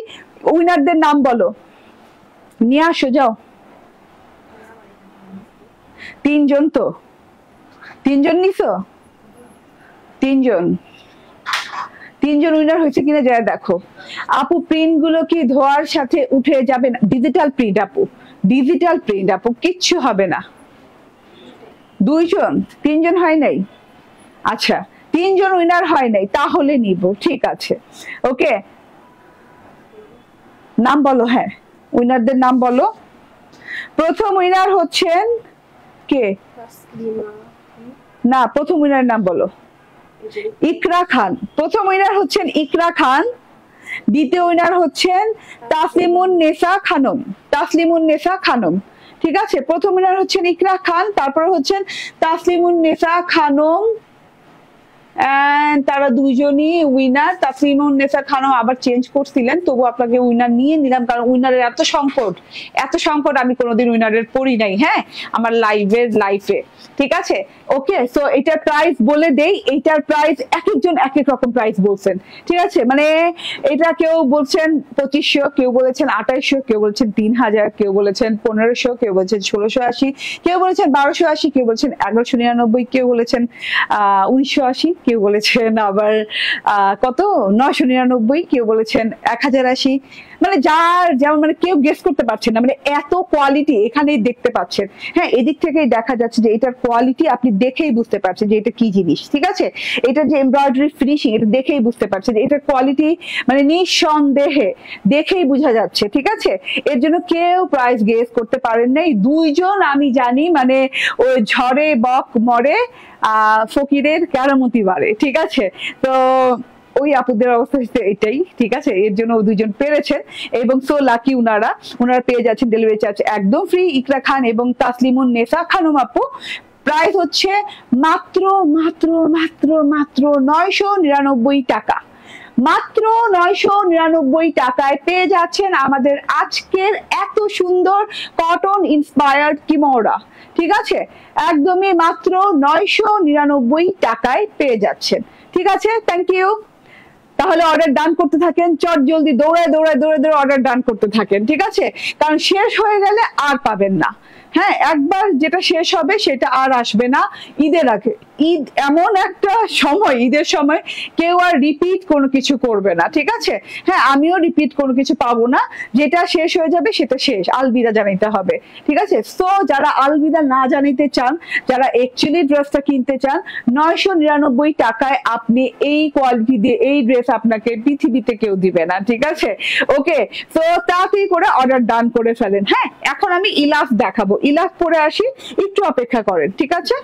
উইনারদের নাম বলো, নিয়ে আসো যাও। 3 জন, তো 3 জন নিছো, 3 জন, 3 জন উইনার হয়েছে কিনা যায় দেখো। আপু প্রিন্ট গুলো কি ধোয়ার সাথে উঠে যাবে না? ডিজিটাল প্রিন্ট আপু, ডিজিটাল প্রিন্ট আপু, কিচ্ছু হবে না। 2 জন, 3 জন হয় নাই, আচ্ছা 3 জন উইনার হয় নাই, তাহলে নিব, ঠিক আছে। ওকে, নাম বলো, হ্যাঁ উইনারদের নাম বলো। প্রথম উইনার হচ্ছেন কে? না, প্রথম উইনার নাম বলো। ইকরা খান, প্রথম উইনার হচ্ছেন ইকরা খান। দ্বিতীয় উইনার হচ্ছেন তাসলিমুন নেসা খানম, তাসলিমুন নেসা খানম, ঠিক আছে। প্রথম উইনার হচ্ছেন ইকরা খান, তারপর হচ্ছেন তাসলিমুন নেসা খানম, তারা দুইজনই উইনার। তাসলিমুন নেসা খানম আবার চেঞ্জ করছিলেন, তবু আপনাকে উইনার নিয়ে নিলাম, কারণ উইনারের এত সংকট, এত সংকট আমি কোনোদিন উইনারের পড়ি নাই, হ্যাঁ আমার লাইফে, ঠিক আছে। ওকে, সো এটার প্রাইস বলে দেই, এইটার প্রাইস এক একজন এক এক রকম প্রাইস বলছেন, ঠিক আছে। মানে এটা কেউ বলছেন 2500, কেউ বলেছেন 2800, কেউ বলেছেন 3000, কেউ বলেছেন 1500, কেউ বলেছেন 1680, কেউ বলেছেন 1280, কেউ বলেছেন 1199, কেউ বলেছেন 1980, কেউ বলেছেন আবার কত 999, কেউ বলেছেন 1080, মানে যার যেমন, মানে কেউ গেস করতে পারছেন না, মানে এত কোয়ালিটি এখানেই দেখতে পাচ্ছেন। হ্যাঁ, এদিক থেকেই দেখা যাচ্ছে যে এটার কোয়ালিটি আপনি দেখেই বুঝতে পারছেন যে এটা কি জিনিস, ঠিক আছে। এটার যে এমব্রয়ডারি ফিনিশিং, এটা দেখেই বুঝতে পারছেন যে এটার কোয়ালিটি, মানে নিঃসন্দেহে দেখেই বোঝা যাচ্ছে, ঠিক আছে। এর জন্য কেউ প্রাইস গেস করতে পারেন নাই। 2 জন আমি জানি, মানে ওই ঝড়ে বক মরে ফকিরের কেরামতি বাড়ে, ঠিক আছে। তো ওই আপুদের অবস্থা হচ্ছে এটাই, ঠিক আছে। এর জন্য 2 জন পেরেছেন এবং সো লাকি ওনারা পেয়ে যাচ্ছেন ডেলিভারি চার্জ একদম ফ্রি। ইকরা খান এবং তাসলিমুন নেসা খানম আপু, প্রাইস হচ্ছে মাত্র মাত্র মাত্র মাত্র 999 টাকা, মাত্র 999 টাকায় পেয়ে যাচ্ছেন আমাদের আজকের এত সুন্দর কটন ইন্সপায়ার্ড কিমোরা, ঠিক আছে। একদমই মাত্র 999 টাকায় পেয়ে যাচ্ছেন, ঠিক আছে। Thank you. তাহলে অর্ডার ডান করতে থাকেন, চট জলদি দৌড়ায় দৌড়ায় দৌড়ে দৌড়ে অর্ডার ডান করতে থাকেন, ঠিক আছে। কারণ শেষ হয়ে গেলে আর পাবেন না, হ্যাঁ একবার যেটা শেষ হবে সেটা আর আসবে না ঈদের আগে। ঈদ এমন একটা সময়, ঈদের সময় কেউ আর রিপিট কোনো কিছু করবে না, ঠিক আছে। হ্যাঁ আমিও রিপিট কোনো কিছু পাবো না, যেটা শেষ হয়ে যাবে সেটা শেষ, আলবিদা জানাইতে হবে, ঠিক আছে। সো যারা আলবিদা না জানাইতে চান, যারা অ্যাকচুয়ালি ড্রেসটা কিনতে চান, 999 টাকায় আপনি এই কোয়ালিটি দিয়ে এই ড্রেস আপনাকে পৃথিবীতে কেউ দিবে না, ঠিক আছে। ওকে, তো তাড়াতাড়ি করে অর্ডার ডান করে ফেলেন। হ্যাঁ, এখন আমি ইলাফ দেখাবো, ইলাফ পরে আসি, একটু অপেক্ষা করেন, ঠিক আছে।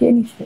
কে নিচ্ছে?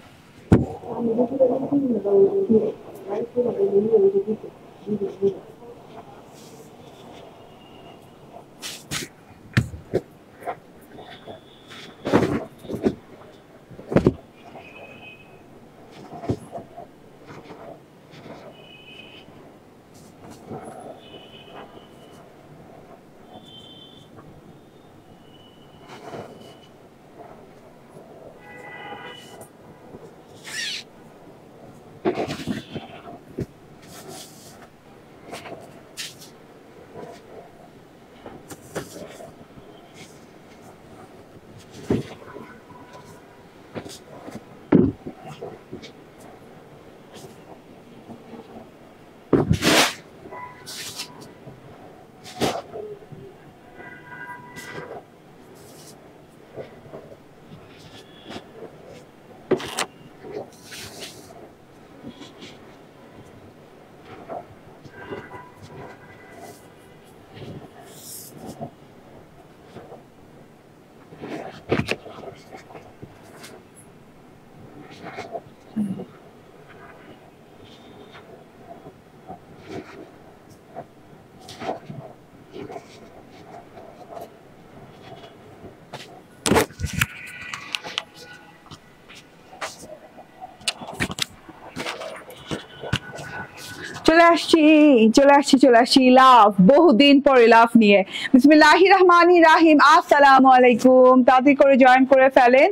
চলে আসছি লাভ, বহুদিন পরে লাভ নিয়ে। বিসমিল্লাহির রহমানির রহিম, আসসালামু আলাইকুম। তাড়াতাড়ি করে জয়েন করে ফেলেন।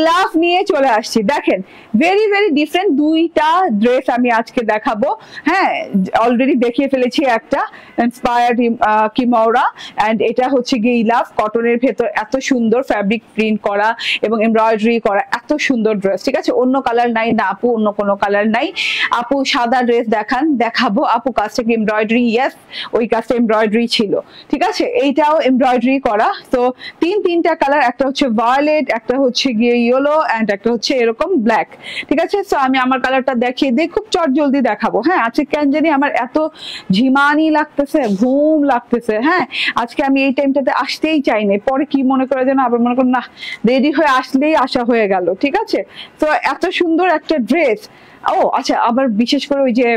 লাভ নিয়ে চলে আসছি। দেখেন ভেরি ভেরি ডিফারেন্ট দুইটা ড্রেস আমি আজকে দেখাবো। হ্যাঁ, অলরেডি দেখিয়ে ফেলেছি একটা ইন্সপায়ার্ড কিমোরা, এন্ড এটা হচ্ছে গিয়ে লাভ কটনের ভেতর এত সুন্দর ফ্যাব্রিক প্রিন্ট করা এবং এমব্রয়ডারি করা, এত সুন্দর ড্রেস। ঠিক আছে, অন্য কালার নাই না আপু, অন্য কোনো কালার নাই আপু। সাদা ড্রেস দেখাবো আপু। কাজটা কি এমব্রয়ডারি? ইয়েস, ওই কাজটা এমব্রয়ডারি ছিল। ঠিক আছে, এইটাও এমব্রয়ডারি করা। তো তিনটা কালার, একটা হচ্ছে ভায়োলেট, একটা হচ্ছে গিয়ে ইয়েলো, এন্ড একটা হচ্ছে এরকম ব্ল্যাক। ঠিক আছে, তো আমি আমার কালারটা দেখিয়ে দিই, খুব চট জলদি দেখাবো। হ্যাঁ, আজকে কেন জানি আমার এত ঝিমানি লাগতেছে, ঘুম লাগতেছে। হ্যাঁ, আজকে আমি এই টাইমটাতে আসতেই চাইনি। পরে কি মনে করে যেন আবার মনে করুন না, রেডি হয়ে আসলেই আসা হয়ে গেল। ঠিক আছে, তো এত সুন্দর একটা ড্রেস। ও আচ্ছা, আবার বিশেষ করে ওই যে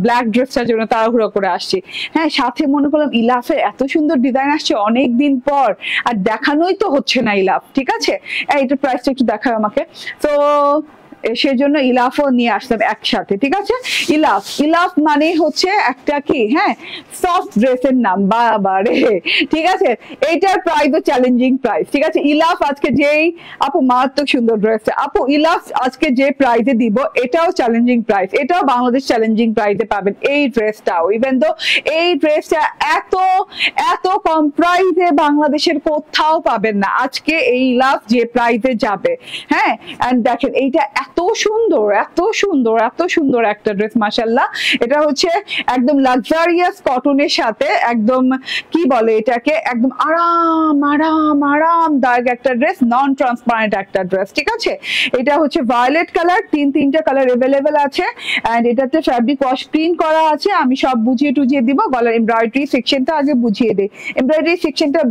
ব্ল্যাক ড্রেসটার জন্য তাড়াহুড়ো করে আসছি। হ্যাঁ, সাথে মনে করলাম ইলাফের এত সুন্দর ডিজাইন আসছে অনেক দিন পর, আর দেখানোই তো হচ্ছে না ইলাফ। ঠিক আছে, এইটার প্রাইসটা একটু দেখাও আমাকে। তো সেজন্য ইলাফও নিয়ে আসলাম একসাথে। ঠিক আছে, ইলাফ মানে হচ্ছে একটা কি, হ্যাঁ, সফট ড্রেসের নাম। বাবারে, ঠিক আছে, এইটার প্রাইস চ্যালেঞ্জিং প্রাইস। ঠিক আছে, ইলাফ আজকে যেই আপু মারাত্মক সুন্দর ড্রেস আপু, ইলাফ আজকে যে প্রাইসে দিব এটাও চ্যালেঞ্জিং প্রাইস, এটাও বাংলাদেশ চ্যালেঞ্জিং প্রাইসে পাবেন এই ড্রেসটাও। ইভেন তো এই ড্রেসটা এত এত কম প্রাইসে বাংলাদেশের কোথাও পাবেন না। আজকে এই ইলাফ যে প্রাইসে যাবে, হ্যাঁ, এন্ড দেখেন এইটা এত সুন্দর এত সুন্দর এত সুন্দর একটা ড্রেস, মাশাআল্লাহ। এটা হচ্ছে একদম লাক্সারিয়াস কটনের সাথে একদম কি বলে এটাকে, একদম আরামদায়ক একটা ড্রেস, নন ট্রান্সপারেন্ট একটা ড্রেস। ঠিক আছে, এটা হচ্ছে ভায়োলেট কালার, তিনটা কালার अवेलेबल আছে, এন্ড এটাতে ফ্যাব্রিক ওয়াশ প্রিন্ট করা আছে। আমি সব বুঝিয়ে টুজিয়ে দিব। গলার এমব্রয়ডারি সেকশনটা আগে বুঝিয়ে দিই। এমব্রয়ডারি সেকশনটা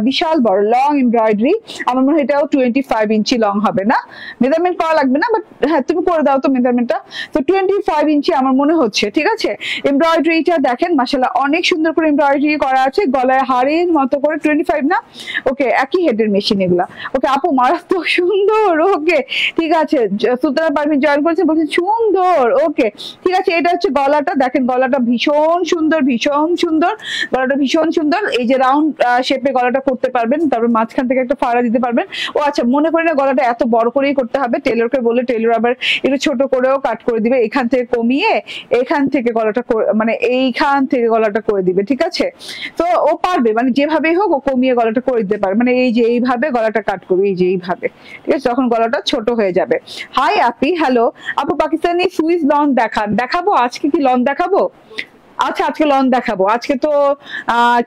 বিশাল বড় লং এমব্রয়ডারি, আমার মনে হয় এটাও 25 ইঞ্চি লং হবে না, মেজারমেন্ট করা লাগবে না, বাট হ্যাঁ তুমি করে দাও তো মেজারমেন্টটা। তো 25 ইঞ্চি আমার মনে হচ্ছে। ঠিক আছে, এমব্রয়ডারিটা দেখেন মাশাআল্লাহ অনেক সুন্দর করে এমব্রয়ডারি করা আছে, গলায় হাড়ের মতো করে। 25 না, ওকে, একই হেডের মেশিন এগুলা। ওকে আপু, মারাত্মক সুন্দর। ওকে, ঠিক আছে, সুলতানা পারভিন জয়েন করেছে, বলছেন সুন্দর। ওকে, ঠিক আছে, এটা হচ্ছে গলাটা। দেখেন গলাটা ভীষণ সুন্দর, ভীষণ সুন্দর, গলাটা ভীষণ সুন্দর। এই যে রাউন্ড শেপে গলাটা করতে পারবেন, তারপর মাঝখান থেকে একটা ফাড়া দিতে পারবেন। ও আচ্ছা, মনে করি না গলাটা এত বড় করেই করতে হবে, টেলরকে বলে টেলর আবার একটু ছোট করেও কাট করে দিবে, এখান থেকে কমিয়ে এখান থেকে গলাটা মানে এইখান থেকে গলাটা করে দিবে। ঠিক আছে, তো ও পারবে, মানে যেভাবেই হোক ও কমিয়ে গলাটা করে দিতে পারে, মানে এই যে এইভাবে গলাটা কাট করবে, এই যে এইভাবে। ঠিক আছে, তখন গলাটা ছোট হয়ে যাবে। হাই আপি, হ্যালো আপু, পাকিস্তানি সুইস লন দেখাবো আজকে। কি লন দেখাবো? আচ্ছা, আজকে লন দেখাবো। আজকে তো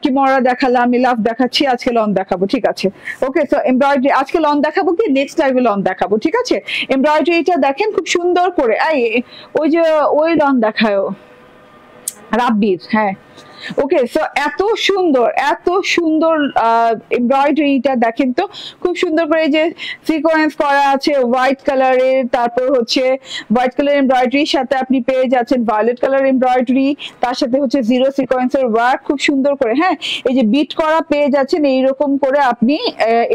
কিমোরা দেখালাম, ইলাফ দেখাচ্ছি, আজকে লন দেখাবো। ঠিক আছে, ওকে। তো এমব্রয়ডারি আজকে লন দেখাবো, কি নেক্সট লাইভে লন দেখাবো। ঠিক আছে, এমব্রয়ডারিটা দেখেন খুব সুন্দর করে। ওই যে ওই লন দেখায় রাব্বির। হ্যাঁ, ওকে, সো এত সুন্দর এমব্রয়ডারিটা দেখেন তো, খুব সুন্দর করে যে সিকোয়েন্স করা আছে হোয়াইট কালারের, তারপর হচ্ছে হোয়াইট কালার এমব্রয়ডারির সাথে আপনি পেয়ে যাচ্ছেন ভায়োলেট কালার এমব্রয়ডারি, তার সাথে হচ্ছে জিরো সিকোয়েন্সের ওয়ার্ক খুব সুন্দর করে। হ্যাঁ, এই যে বিট করা পেয়ে যাচ্ছেন, এইরকম করে আপনি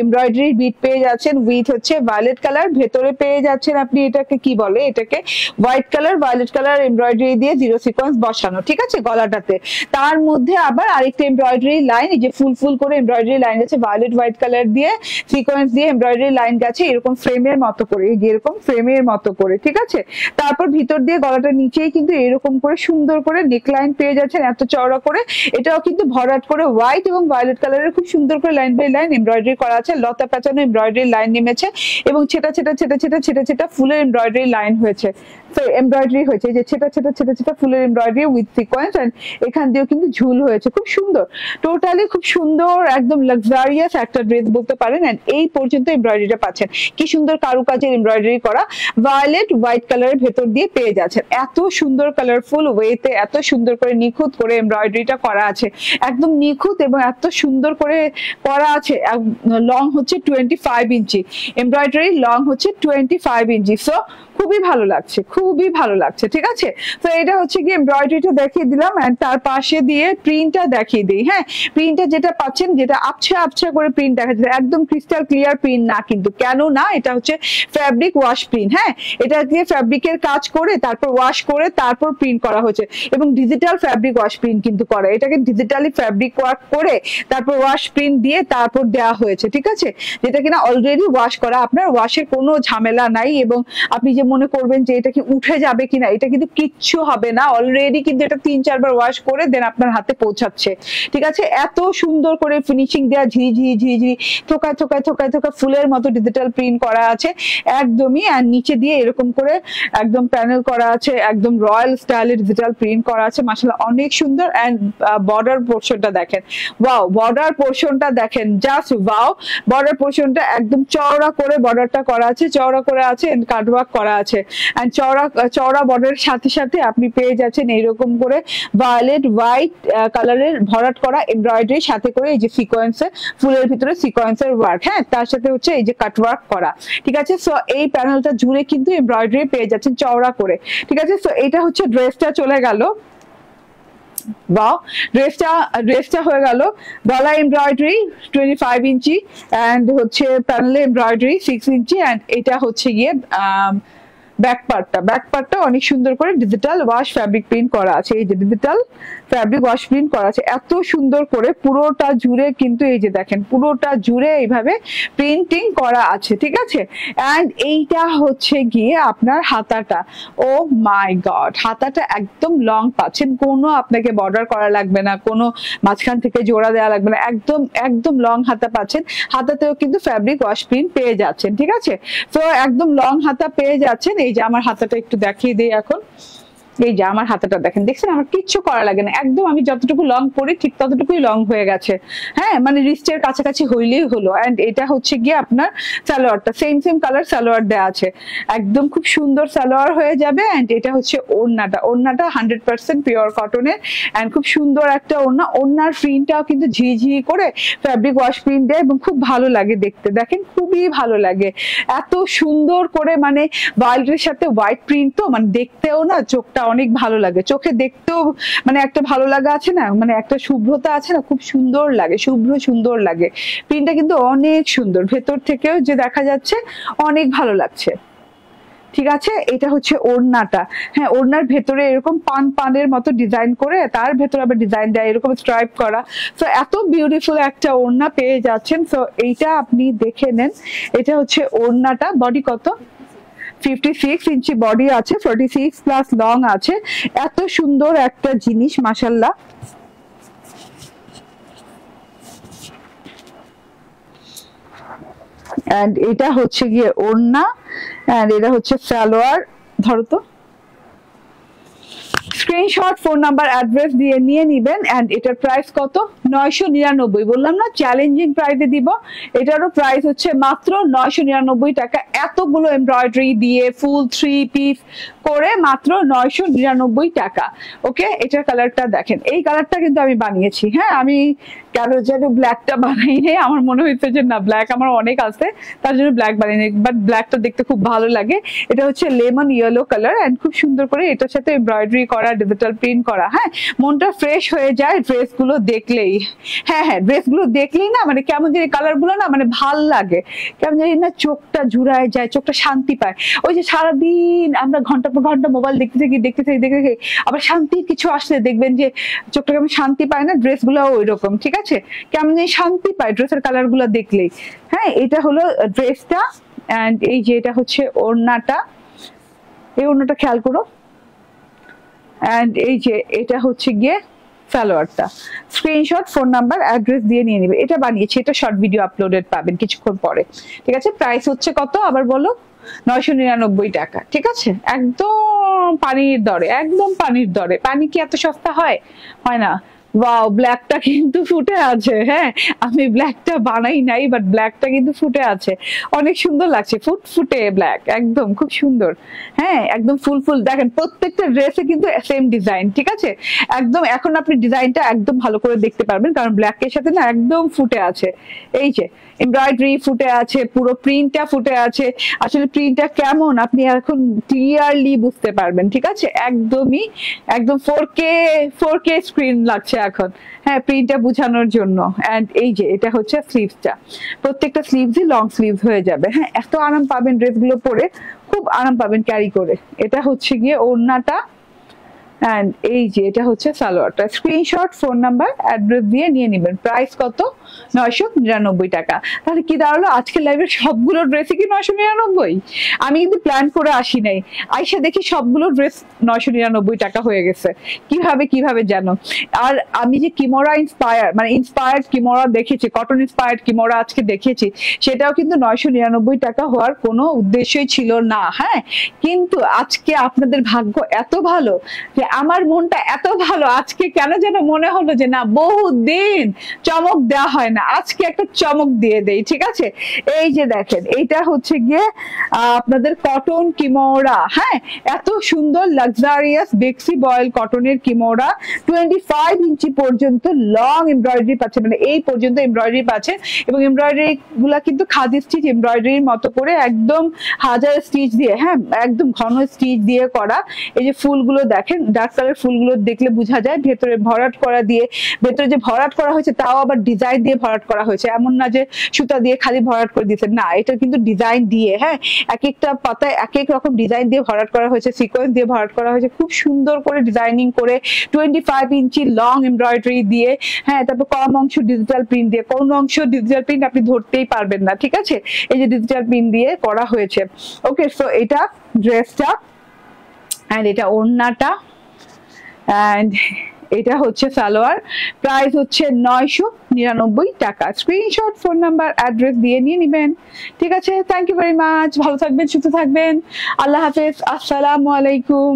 এমব্রয়ডারির বিট পেয়ে যাচ্ছেন উইথ হচ্ছে ভায়োলেট কালার, ভেতরে পেয়ে যাচ্ছেন আপনি এটাকে কি বলে, এটাকে white colour violet colour embroidery দিয়ে জিরো সিকোয়েন্স বসানো। ঠিক আছে, গলাটাতে তার মধ্যে আবার আরেকটা এমব্রয়ডারি লাইন, এই যে ফুল করে এমব্রয়ডারি লাইন আছে, ভায়োলেট হোয়াইট কালার দিয়ে সিকোয়েন্স দিয়ে এমব্রয়ডারি লাইন গেছে এরকম ফ্রেমের মতো করে, এই যে এরকম ফ্রেমের মতো করে। ঠিক আছে, তারপর ভিতর দিয়ে গলাটা নিচেই কিন্তু এরকম করে সুন্দর করে নেক লাইন পেয়ে যাচ্ছেন এত চওড়া করে। এটাও কিন্তু ভরাট করে হোয়াইট এবং ভায়োলেট কালারের খুব সুন্দর করে লাইন বাই লাইন এমব্রয়ডারি করা আছে, লতা পেঁচানো এমব্রয়ডারি লাইন নেমেছে এবং ছেটা ফুলের এমব্রয়ডারি লাইন হয়েছে, এমব্রয়ডারি হয়েছে, যে ছেটা ফুলের এমব্রয়ডারি উইথ সিকোয়েন্স, এন্ড এখান দিয়েও কিন্তু ঝুল হয়েছে, খুব সুন্দর। টোটালি খুব সুন্দর, একদম লাক্সারিয়াস একটা ড্রেস বলতে পারেন। এন্ড এই পর্যন্ত এমব্রয়ডারিটা পাচ্ছেন, কি সুন্দর কারুকাজের এমব্রয়ডারি করা, ভায়োলেট হোয়াইট কালারের ভেতর দিয়ে পেয়ে যাচ্ছেন। এত সুন্দর কালারফুল ওয়েতে এত সুন্দর করে নিখুঁত করে এমব্রয়ডারিটা করা আছে, একদম নিখুঁত এবং এত সুন্দর করে করা আছে। লং হচ্ছে 25 ইঞ্চি, এমব্রয়ডারি লং হচ্ছে 25 ইঞ্চি। সো খুবই ভালো লাগছে। ঠিক আছে, তো এটা হচ্ছে কি এমব্রয়ডারিটা দেখিয়ে দিলাম, এন্ড তার পাশে দিয়ে গিয়ে প্রিন্টটা দেখিয়ে দিই। হ্যাঁ, প্রিন্টটা যেটা পাচ্ছেন, যেটা আবছা আবছা করে প্রিন্ট দেখা যাচ্ছে, একদম ক্রিস্টাল ক্লিয়ার প্রিন্ট না কিন্তু। কেন না, এটা হচ্ছে ফ্যাব্রিক ওয়াশ প্রিন্ট। হ্যাঁ, এটা দিয়ে ফ্যাব্রিকের কাজ করে তারপর ওয়াশ করে তারপর প্রিন্ট করা হয়েছে, এবং ডিজিটাল ফ্যাব্রিক ওয়াশ প্রিন্ট কিন্তু করে। এটাকে ডিজিটালি ফ্যাব্রিক ওয়াশ করে তারপর ওয়াশ প্রিন্ট দিয়ে তারপর দেওয়া হয়েছে, ঠিক আছে, যেটা কিনা অলরেডি ওয়াশ করা, আপনার ওয়াশের কোনো ঝামেলা নাই। এবং আপনি যে মনে করবেন যে এটা কি উঠে যাবে কিনা, এটা কিন্তু কিচ্ছু হবে না, অলরেডি কিন্তু এটা 3-4 বার ওয়াশ করে দেন আপনার হাতে পৌঁছাচ্ছে, ঠিক আছে। এত সুন্দর করে ফিনিশিং দেওয়া, ঝিঝি ঝিঝি থোকায় থোকায় থোকায় থোকায় ফুলের মতো ডিজিটাল প্রিন্ট করা আছে একদমই। আর নিচে দিয়ে এরকম করে একদম প্যানেল করা আছে, একদম রয়্যাল স্টাইলের ডিজিটাল প্রিন্ট করা আছে, মাশাআল্লাহ অনেক সুন্দর। এন্ড বর্ডার পোরশনটা দেখেন, ওয়াও, বর্ডার পোরশনটা দেখেন, জাস্ট ওয়াও। বর্ডার পোরশনটা একদম চওড়া করে বর্ডারটা করা আছে, চওড়া করে আছে, এন্ড কাটওয়ার্ক করা আছে। এন্ড চওড়া বর্ডারের সাথে সাথে আপনি পেয়ে যাচ্ছেন এইরকম করে ভায়োলেট হোয়াইট কালারের ভরাট করা এমব্রয়ডারি, সাথে করে এই যে সিকোয়েন্সের, ফুলের ভিতরে সিকোয়েন্সের ওয়ার্ক, হ্যাঁ, তার সাথে হচ্ছে এই যে কাটওয়ার্ক করা, ঠিক আছে। সো এই প্যানেলটা জুড়ে কিন্তু এমব্রয়ডারি পেয়ে যাচ্ছেন চওড়া করে, ঠিক আছে। সো এটা হচ্ছে ড্রেসটা চলে গেল, বা ড্রেসটা হয়ে গেল গলা এমব্রয়ডারি 25 ইঞ্চি, এন্ড হচ্ছে প্যানেলে এমব্রয়ডারি 6 ইঞ্চি, এন্ড এটা হচ্ছে গিয়ে ব্যাক পার্টটা অনেক সুন্দর করে ডিজিটাল ওয়াশ ফ্যাব্রিক প্রিন্ট করা আছে, এই যে ডিজিটাল ফ্যাব্রিক ওয়াশ প্রিন্ট করা আছে এত সুন্দর করে পুরোটা জুড়ে, কিন্তু এই যে দেখেন পুরোটা জুড়ে এইভাবে প্রিন্টিং করা আছে, ঠিক আছে। এন্ড এইটা হচ্ছে গিয়ে আপনার হাতাটা, ও মাই গড, হাতাটা একদম লং পাচ্ছেন, কোনো আপনাকে বর্ডার করা লাগবে না, কোনো মাঝখান থেকে জোড়া দেওয়া লাগবে না, একদম একদম লং হাতা পাচ্ছেন। হাতাতেও কিন্তু ফ্যাব্রিক ওয়াশ প্রিন্ট পেয়ে যাচ্ছেন, ঠিক আছে। তো একদম লং হাতা পেয়ে যাচ্ছেন। এই যে আমার হাতাটা একটু দেখিয়ে দিই এখন, এই যে আমার হাতাটা দেখেন, দেখছেন আমার কিচ্ছু করা লাগে না, একদম আমি যতটুকু লং পরি ঠিক ততটুকুই লং হয়ে গেছে, হ্যাঁ, মানে রিস্টের কাছাকাছি হইলেই হলো। এন্ড এটা হচ্ছে গিয়ে আপনার সালোয়ারটা সেম কালার সালোয়ার দেওয়া আছে, একদম খুব সুন্দর সালোয়ার হয়ে যাবে। এন্ড এটা হচ্ছে ওড়নাটা 100% পিওর কটনের, এন্ড খুব সুন্দর একটা ওড়না। ওড়নার প্রিন্টটাও কিন্তু ঝিঝি করে ফ্যাব্রিক ওয়াশ প্রিন্ট দেয় এবং খুব ভালো লাগে দেখতে, দেখেন খুবই ভালো লাগে, এত সুন্দর করে, মানে ভায়োলেটের সাথে হোয়াইট প্রিন্ট, তো মানে দেখতেও না চোখটা অনেক ভালো লাগে, চোখে দেখতেও মানে একটা ভালো লাগা আছে না, মানে একটা শুভ্রতা আছে না, খুব সুন্দর লাগে, সুন্দর লাগে। প্রিন্টটা কিন্তু অনেক সুন্দর, ভেতর থেকেও যে দেখা যাচ্ছে অনেক ভালো লাগছে, ঠিক আছে। এটা হচ্ছে ওড়নাটা, হ্যাঁ, ওড়নার ভেতরে এরকম পানের মতো ডিজাইন করে, তার ভেতরে আবার ডিজাইন দেয় এরকম স্ট্রাইপ করা। তো এত বিউটিফুল একটা ওড়না পেয়ে যাচ্ছেন। তো এইটা আপনি দেখে নেন, এটা হচ্ছে ওড়নাটা। বডি কত? 56 ইঞ্চি বডি আছে, 46 প্লাস লং আছে। এত সুন্দর একটা জিনিস, মাশাআল্লাহ। এন্ড এটা হচ্ছে গিয়ে ওড়না, এন্ড এটা হচ্ছে সালোয়ার। ধরো তো, স্ক্রিনশট, ফোন নাম্বার, অ্যাড্রেস দিয়ে নিয়ে নিবেন। এন্ড এটার প্রাইস কত? 999। বললাম না চ্যালেঞ্জিং প্রাইসে দিব। এটারও প্রাইস হচ্ছে মাত্র 999 টাকা। এতগুলো এমব্রয়ডারি দিয়ে ফুল 3 পিস করে মাত্র 999 টাকা। ওকে, এটার কালারটা দেখেন, এই কালারটা কিন্তু আমি বানিয়েছি, হ্যাঁ, আমি কেন যেন ব্ল্যাকটা বানাই নেই, আমার মনে হয়েছে যে না, ব্ল্যাক আমার অনেক আছে, তার জন্য ব্ল্যাক বানিয়ে নেই, বাট ব্ল্যাকটা দেখতে খুব ভালো লাগে। এটা হচ্ছে লেমন ইয়েলো কালার, এন্ড খুব সুন্দর করে এটার সাথে এমব্রয়ডারি করা, ডিজিটাল প্রিন্ট করা, হ্যাঁ, মনটা ফ্রেশ হয়ে যায় ড্রেসগুলো দেখলেই। হ্যাঁ, ড্রেসগুলো দেখলেই না, মানে কেমন জানি কালারগুলো না, মানে ভাল লাগে, কেমন জানি না, চোখটা জুড়ায় যায়, চোখটা শান্তি পায়। ওই যে সারাদিন আমরা ঘন্টা পর ঘন্টা মোবাইল দেখতে থাকি, আবার শান্তির কিছু আসলে দেখবেন যে চোখটা কেমন শান্তি পায় না, ড্রেসগুলো ওই রকম, ঠিক আছে, কেমন জানি শান্তি পায় ড্রেসের কালারগুলো দেখলেই। হ্যাঁ, এটা হলো ড্রেসটা, এন্ড এই যে এটা হচ্ছে ওড়নাটা, এই ওড়নাটা খেয়াল করো। এন্ড এই যে এটা হচ্ছে গিয়ে সালোয়ারটা। স্ক্রিনশট, ফোন নাম্বার, অ্যাড্রেস দিয়ে নিয়ে নেবে। এটা বানিয়েছি, এটা শর্ট ভিডিও আপলোডেড পাবেন কিছুক্ষণ পরে, ঠিক আছে। প্রাইস হচ্ছে কত আবার বলো? 999 টাকা, ঠিক আছে। একদম পানির দরে, একদম পানির দরে। পানি কি এত সস্তা হয়? হয় না। ওয়াও, ব্ল্যাকটা কিন্তু ফুটে আছে, হ্যাঁ, আমি ব্ল্যাকটা বানাই নাই, বাট ব্ল্যাকটা কিন্তু ফুটে আছে, অনেক সুন্দর লাগছে, ফুটে ব্ল্যাক, একদম খুব সুন্দর। হ্যাঁ, একদম ফুল দেখেন, প্রত্যেকটা ড্রেসে কিন্তু সেম ডিজাইন, ঠিক আছে। একদম এখন আপনি ডিজাইনটা একদম ভালো করে দেখতে পারবেন, কারণ ব্ল্যাকের সাথে না একদম ফুটে আছে। এই যে এমব্রয়ডারি ফুটে আছে, পুরো প্রিন্টটা ফুটে আছে। আসলে প্রিন্টটা কেমন আপনি এখন ক্লিয়ারলি বুঝতে পারবেন, ঠিক আছে? একদম 4K স্ক্রিন লাগছে এখন, হ্যাঁ, প্রিন্টটা বোঝানোর জন্য। এন্ড এই যে এটা হচ্ছে স্লিভসটা, প্রত্যেকটা স্লিভসই লং স্লিভস হয়ে যাবে। হ্যাঁ, এত আরাম পাবেন ড্রেসগুলো পরে, খুব আরাম পাবেন ক্যারি করে। এটা হচ্ছে গিয়ে ওড়নাটা, এন্ড এই যে এটা হচ্ছে সালোয়ারটা। স্ক্রিনশট, ফোন নাম্বার, অ্যাড্রেস দিয়ে নিয়ে নেবেন। প্রাইস কত? 999 টাকা। তাহলে কি দাঁড়ালো, আজকের লাইভের সবগুলো ড্রেসই কি 999? আমি কিন্তু প্ল্যান করে আসি নাই, আইসা দেখি সবগুলো ড্রেস 999 টাকা হয়ে গেছে। কিভাবে জানো? আর আমি যে কিমোরা ইন্সপায়ার্ড কিমোরা দেখেছি, কটন ইন্সপায়ার্ড কিমোরা আজকে দেখেছি, সেটাও কিন্তু 999 টাকা হওয়ার কোনো উদ্দেশ্যই ছিল না। হ্যাঁ, কিন্তু আজকে আপনাদের ভাগ্য এত ভালো যে আমার মনটা এত ভালো, আজকে কেন যেন মনে হলো যে না, বহুদিন চমক দেওয়া হয় না, আজকে একটা চমক দিয়ে দেই, ঠিক আছে? এই যে দেখেন, এইটা হচ্ছে গিয়ে আপনাদের কটন কিমোরা। হ্যাঁ, এত সুন্দর লাক্সারিয়াস বেক্সি বয়েল কটনের কিমোরা, 25 ইঞ্চি পর্যন্ত লং এমব্রয়ডারি পাচ্ছে, মানে এই পর্যন্ত এমব্রয়ডারি পাচ্ছে। এবং এমব্রয়ডারি গুলা কিন্তু খাদি স্টিচ এমব্রয়ডারির মতো করে একদম হাজার স্টিচ দিয়ে, হ্যাঁ, একদম ঘন স্টিচ দিয়ে করা। এই যে ফুলগুলো দেখেন, ডার্ক কালার ফুলগুলো দেখলে বোঝা যায় ভেতরে ভরাট করা দিয়ে, ভেতরে যে ভরাট করা হয়েছে তাও আবার ডিজাইন দিয়ে ভরাট করা হয়েছে, এমন না যে সুতা দিয়ে খালি ভরাট করে দিয়েছে, না, এটা কিন্তু ডিজাইন দিয়ে, হ্যাঁ, এক একটা পাতায় এক এক রকম ডিজাইন দিয়ে ভরাট করা হয়েছে, সিকোয়েন্স দিয়ে ভরাট করা হয়েছে, খুব সুন্দর করে ডিজাইনিং করে 25 ইঞ্চি লং এমব্রয়ডারি দিয়ে। হ্যাঁ, তারপর কম অংশ ডিজিটাল প্রিন্ট দিয়ে, কোন অংশ ডিজিটাল প্রিন্ট আপনি ধরতেই পারবেন না, ঠিক আছে? এই যে ডিজিটাল প্রিন্ট দিয়ে করা হয়েছে। ওকে, সো এটা ড্রেসটা, এন্ড এটা ওড়নাটা, এন্ড এটা হচ্ছে সালোয়ার। প্রাইস হচ্ছে 999 টাকা। স্ক্রিনশট, ফোন নাম্বার, অ্যাড্রেস দিয়ে নিয়ে নেবেন, ঠিক আছে? Thank you very much. ভালো থাকবেন, সুস্থ থাকবেন। আল্লাহ হাফেজ, আসসালামু আলাইকুম।